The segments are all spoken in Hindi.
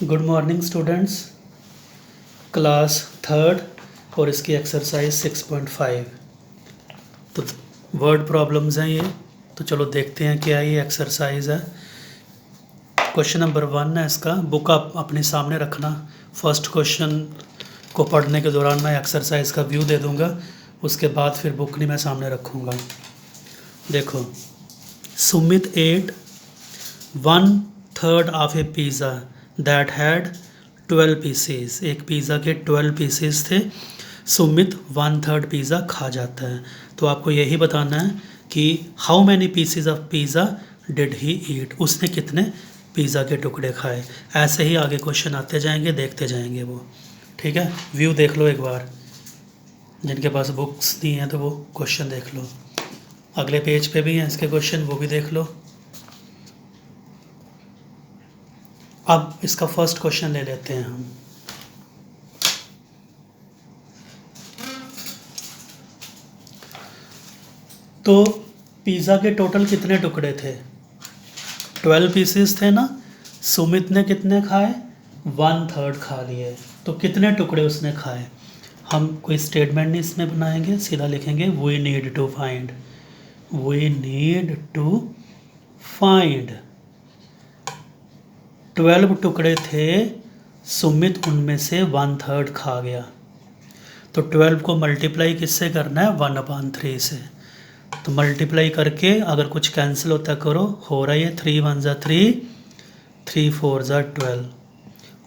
Good morning students, class third और इसकी एक्सरसाइज 6.5। तो वर्ड प्रॉब्लम्स हैं ये। तो चलो देखते हैं क्या ये एक्सरसाइज है। क्वेश्चन नंबर 1 है इसका। बुक आप अपने सामने रखना। फर्स्ट क्वेश्चन को पढ़ने के दौरान मैं एक्सरसाइज का व्यू दे दूंगा, उसके बाद फिर बुक नहीं मैं सामने रखूँगा। देखो, Sumit ate 1/3 of a pizza that had 12 pieces. एक पिज़्ज़ा के 12 पीसेस थे। सुमित 1/3 पिज़्ज़ा खा जाता है। तो आपको यही बताना है कि how many pieces of pizza did he eat. उसने कितने पिज़्ज़ा के टुकड़े खाए। ऐसे ही आगे क्वेश्चन आते जाएंगे, देखते जाएंगे वो। ठीक है, व्यू देख लो एक बार। जिनके पास बुक्स नहीं हैं तो वो क्वेश्चन देख लो। अगले पेज पे भी हैं इसके क्वेश्चन, वो भी देख लो। अब इसका फर्स्ट क्वेश्चन ले लेते हैं हम। तो पिज़्ज़ा के टोटल कितने टुकड़े थे? 12 पीसेस थे ना। सुमित ने कितने खाए? 1/3 खा लिए। तो कितने टुकड़े उसने खाए? हम कोई स्टेटमेंट नहीं इसमें बनाएंगे, सीधा लिखेंगे we need to find. We need to find 12 टुकड़े थे, सुमित उनमें से 1/3 खा गया। तो 12 को मल्टीप्लाई किससे करना है? 1/3 से। तो मल्टीप्लाई करके अगर कुछ कैंसिल होता करो, हो रहा है 3 1 ज़ा 3, 3 4 ज़ा 12।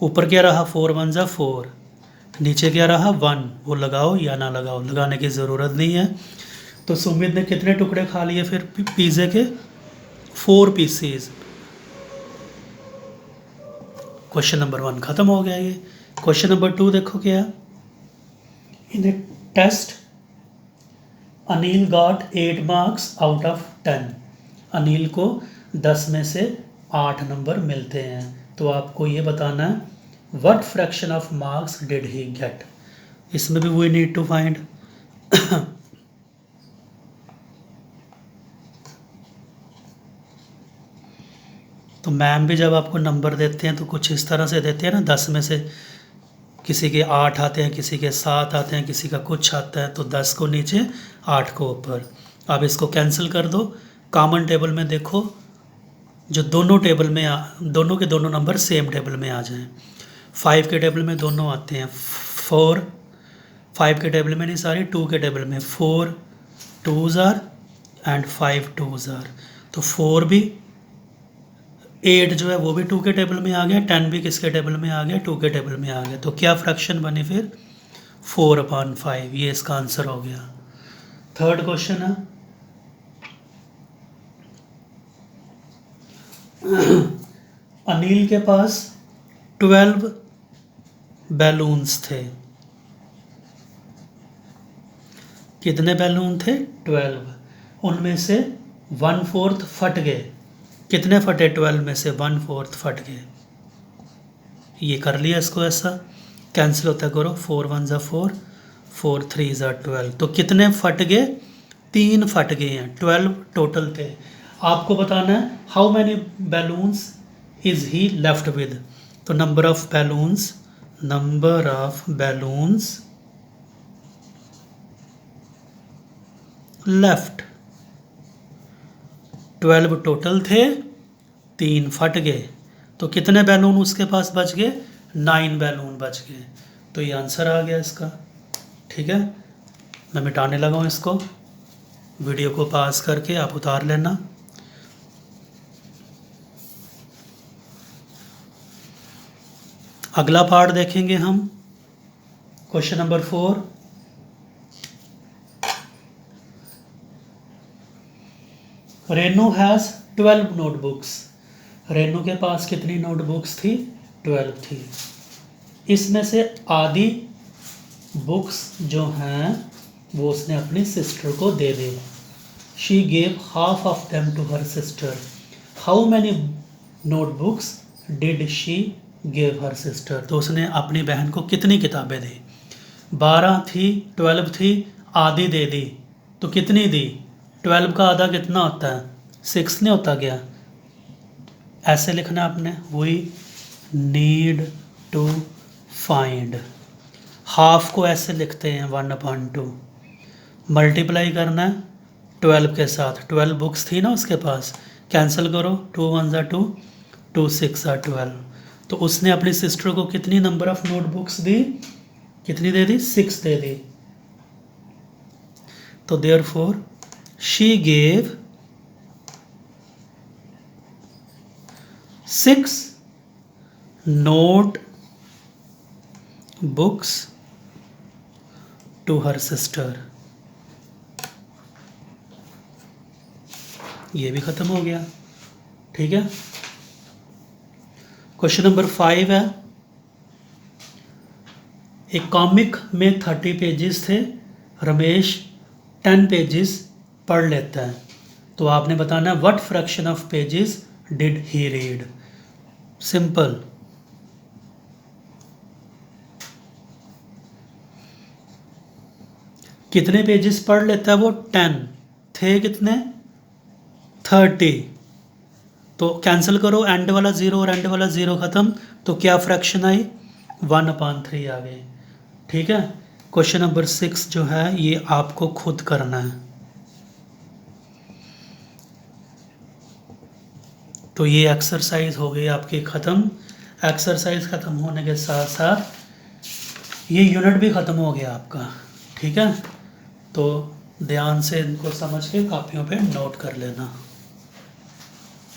ऊपर क्या रहा? 4 1 ज़ा 4। नीचे क्या रहा? 1। वो लगाओ या ना लगाओ, लगाने की ज़रूरत नहीं है। तो सुमित ने कितने टुकड़े खा लिए फिर पिज़्ज़े के? 4 पीसेस। क्वेश्चन नंबर 1 ख़त्म हो गया ये। क्वेश्चन नंबर 2 देखो क्या। In a test Anil got 8 marks out of 10। Anil को 10 में से 8 नंबर मिलते हैं। तो आपको ये बताना है what fraction of marks did he get. इसमें भी वी नीड टू फाइंड। तो मैम भी जब आपको नंबर देते हैं तो कुछ इस तरह से देते हैं ना, 10 में से किसी के 8 आते हैं, किसी के 7 आते हैं, किसी का कुछ आता है। तो 10 को नीचे, 8 को ऊपर। अब इसको कैंसिल कर दो। कॉमन टेबल में देखो, जो दोनों टेबल में दोनों के दोनों नंबर सेम टेबल में आ जाएं। 5 के टेबल में दोनों आते हैं। 4 5 के टेबल में नहीं, सारी 2 के टेबल में 4 2s are and 5 2s are. तो 4 भी, 8 जो है वो भी 2 के टेबल में आ गया। 10 भी किसके टेबल में आ गया? 2 के टेबल में आ गया। तो क्या फ्रैक्शन बनी फिर? 4/5। ये इसका आंसर हो गया। थर्ड क्वेश्चन है। अनिल के पास 12 बैलून्स थे। कितने बैलून थे? 12। उनमें से 1/4 फट गए। कितने फटे? 12 में से 1/4 फट गए। ये कर लिया इसको ऐसा। कैंसिल होता करो, 4 1 ज़ा 4, 4 3 ज़ा 12। तो कितने फट गए? 3 फट गए हैं। 12 टोटल थे। आपको बताना है how many balloons is he left with. तो number of balloons left. 12 total थे, 3 फट गए। तो कितने बैलून उसके पास बच गए? 9 बैलून बच गए। तो ये आंसर आ गया इसका। ठीक है, मैं मिटाने लगा हूँ इसको। वीडियो को पास करके आप उतार लेना। अगला पार्ट देखेंगे हम। Question number 4। Renu has 12 notebooks. Renu के पास कितनी नोटबुक्स थी? 12 थी। इसमें से आधी बुक्स जो हैं वो उसने अपनी सिस्टर को दे दी। She gave half of them to her sister. How many notebooks did she give her sister. तो उसने अपनी बहन को कितनी किताबें दी? 12 थी, 12 थी, आधी दे दी। तो कितनी दी? 12 का आधा कितना होता है? 6 नहीं होता क्या? ऐसे लिखना आपने। We need to find. Half को ऐसे लिखते हैं 1/2। मल्टीप्लाई करना है 12 के साथ, 12 बुक्स थी ना उसके पास, कैंसिल करो, 2 1 2, 2 6 12। तो उसने अपनी सिस्टर को कितनी नंबर ऑफ नोटबुक्स दी, कितनी दे दी, 6 दे दी। तो therefore she gave 6 notebooks to her sister. ये भी खत्म हो गया। ठीक है, क्वेश्चन नंबर 5 है, एक कॉमिक में 30 पेजेस थे, रमेश 10 पेजेस पढ़ लेता है, तो आपने बताना what fraction of pages did he read. Simple, कितने पेजेस पढ़ लेता है वो, 10 थे, कितने 30। तो कैंसिल करो, एंड वाला 0 और एंड वाला 0 ख़त्म, तो क्या फ्रैक्शन आई, 1/3 आ गई। ठीक है, क्वेश्चन नंबर 6 जो है ये आपको खुद करना है। तो ये एक्सरसाइज हो गई आपकी ख़त्म। एक्सरसाइज ख़त्म होने के साथ साथ ये यूनिट भी ख़त्म हो गया आपका। ठीक है, तो ध्यान से इनको समझ के कॉपियों पे नोट कर लेना।